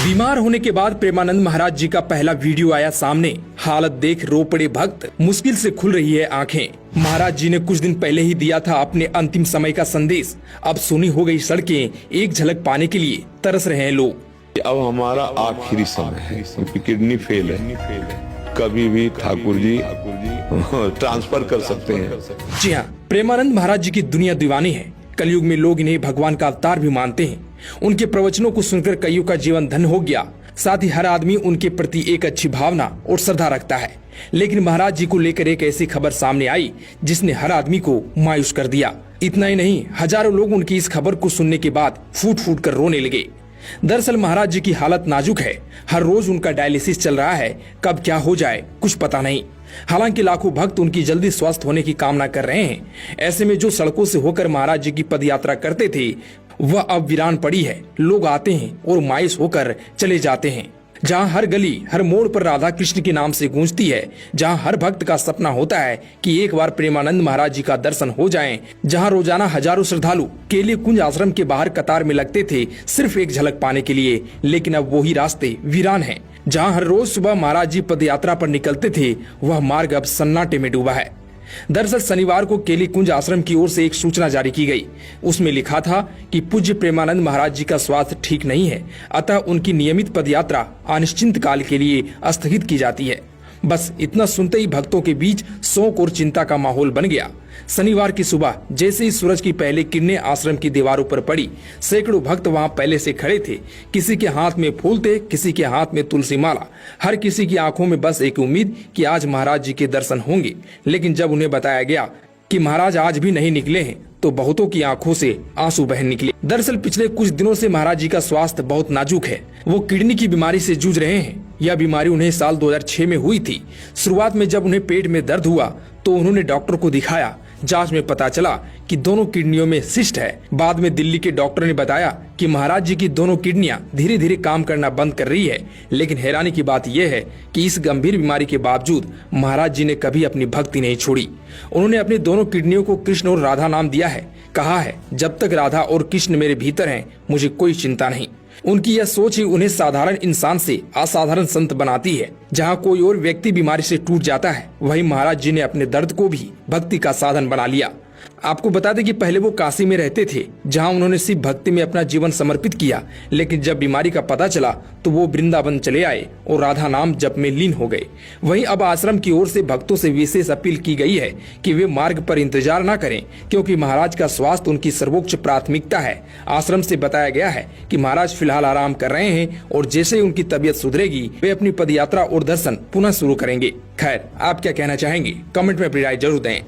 बीमार होने के बाद प्रेमानंद महाराज जी का पहला वीडियो आया सामने। हालत देख रो पड़े भक्त, मुश्किल से खुल रही है आंखें। महाराज जी ने कुछ दिन पहले ही दिया था अपने अंतिम समय का संदेश। अब सुनी हो गई सड़कें, एक झलक पाने के लिए तरस रहे हैं लोग। अब हमारा आखिरी समय है, क्योंकि किडनी फेल है। कभी भी ठाकुर जी ट्रांसफर कर सकते हैं। जी हाँ, प्रेमानंद महाराज जी की दुनिया दीवानी है। कलयुग में लोग इन्हें भगवान का अवतार भी मानते हैं। उनके प्रवचनों को सुनकर कईयों का जीवन धन्य हो गया। साथ ही हर आदमी उनके प्रति एक अच्छी भावना और श्रद्धा रखता है। लेकिन महाराज जी को लेकर एक ऐसी खबर सामने आई जिसने हर आदमी को मायूस कर दिया। इतना ही नहीं, हजारों लोग उनकी इस खबर को सुनने के बाद फूट फूट कर रोने लगे। दरअसल महाराज जी की हालत नाजुक है। हर रोज उनका डायलिसिस चल रहा है। कब क्या हो जाए कुछ पता नहीं। हालांकि लाखों भक्त उनकी जल्दी स्वस्थ होने की कामना कर रहे हैं। ऐसे में जो सड़कों से होकर महाराज जी की पदयात्रा करते थे वह अब वीरान पड़ी है। लोग आते हैं और मायूस होकर चले जाते हैं। जहां हर गली हर मोड़ पर राधा कृष्ण के नाम से गूंजती है, जहां हर भक्त का सपना होता है कि एक बार प्रेमानंद महाराज जी का दर्शन हो जाए, जहां रोजाना हजारों श्रद्धालु केली कुंज आश्रम के बाहर कतार में लगते थे सिर्फ एक झलक पाने के लिए, लेकिन अब वही रास्ते वीरान हैं। जहां हर रोज सुबह महाराज जी पदयात्रा पर निकलते थे वह मार्ग अब सन्नाटे में डूबा है। दरअसल शनिवार को केली कुंज आश्रम की ओर से एक सूचना जारी की गई। उसमें लिखा था कि पूज्य प्रेमानंद महाराज जी का स्वास्थ्य ठीक नहीं है, अतः उनकी नियमित पदयात्रा अनिश्चित काल के लिए स्थगित की जाती है। बस इतना सुनते ही भक्तों के बीच शोक और चिंता का माहौल बन गया। शनिवार की सुबह जैसे ही सूरज की पहली किरणें आश्रम की दीवारों पर पड़ी, सैकड़ों भक्त वहां पहले से खड़े थे। किसी के हाथ में फूल थे, किसी के हाथ में तुलसी माला। हर किसी की आंखों में बस एक उम्मीद कि आज महाराज जी के दर्शन होंगे। लेकिन जब उन्हें बताया गया कि महाराज आज भी नहीं निकले हैं तो बहुतों की आंखों से आंसू बह निकले। दरअसल पिछले कुछ दिनों से महाराज जी का स्वास्थ्य बहुत नाजुक है। वो किडनी की बीमारी से जूझ रहे हैं। यह बीमारी उन्हें साल 2006 में हुई थी। शुरुआत में जब उन्हें पेट में दर्द हुआ तो उन्होंने डॉक्टर को दिखाया। जांच में पता चला कि दोनों किडनियों में सिस्ट है। बाद में दिल्ली के डॉक्टर ने बताया कि महाराज जी की दोनों किडनियां धीरे धीरे काम करना बंद कर रही है। लेकिन हैरानी की बात यह है कि इस गंभीर बीमारी के बावजूद महाराज जी ने कभी अपनी भक्ति नहीं छोड़ी। उन्होंने अपनी दोनों किडनियों को कृष्ण और राधा नाम दिया है। कहा है, जब तक राधा और कृष्ण मेरे भीतर हैं, मुझे कोई चिंता नहीं। उनकी यह सोच ही उन्हें साधारण इंसान से असाधारण संत बनाती है। जहां कोई और व्यक्ति बीमारी से टूट जाता है, वहीं महाराज जी ने अपने दर्द को भी भक्ति का साधन बना लिया। आपको बता दें कि पहले वो काशी में रहते थे, जहां उन्होंने सिर्फ भक्ति में अपना जीवन समर्पित किया। लेकिन जब बीमारी का पता चला तो वो वृंदावन चले आए और राधा नाम जप में लीन हो गए। वहीं अब आश्रम की ओर से भक्तों से विशेष अपील की गई है कि वे मार्ग पर इंतजार न करें, क्योंकि महाराज का स्वास्थ्य उनकी सर्वोच्च प्राथमिकता है। आश्रम से बताया गया है कि महाराज फिलहाल आराम कर रहे हैं और जैसे ही उनकी तबीयत सुधरेगी वे अपनी पदयात्रा और दर्शन पुनः शुरू करेंगे। खैर, आप क्या कहना चाहेंगे? कमेंट में अपनी राय जरूर दें।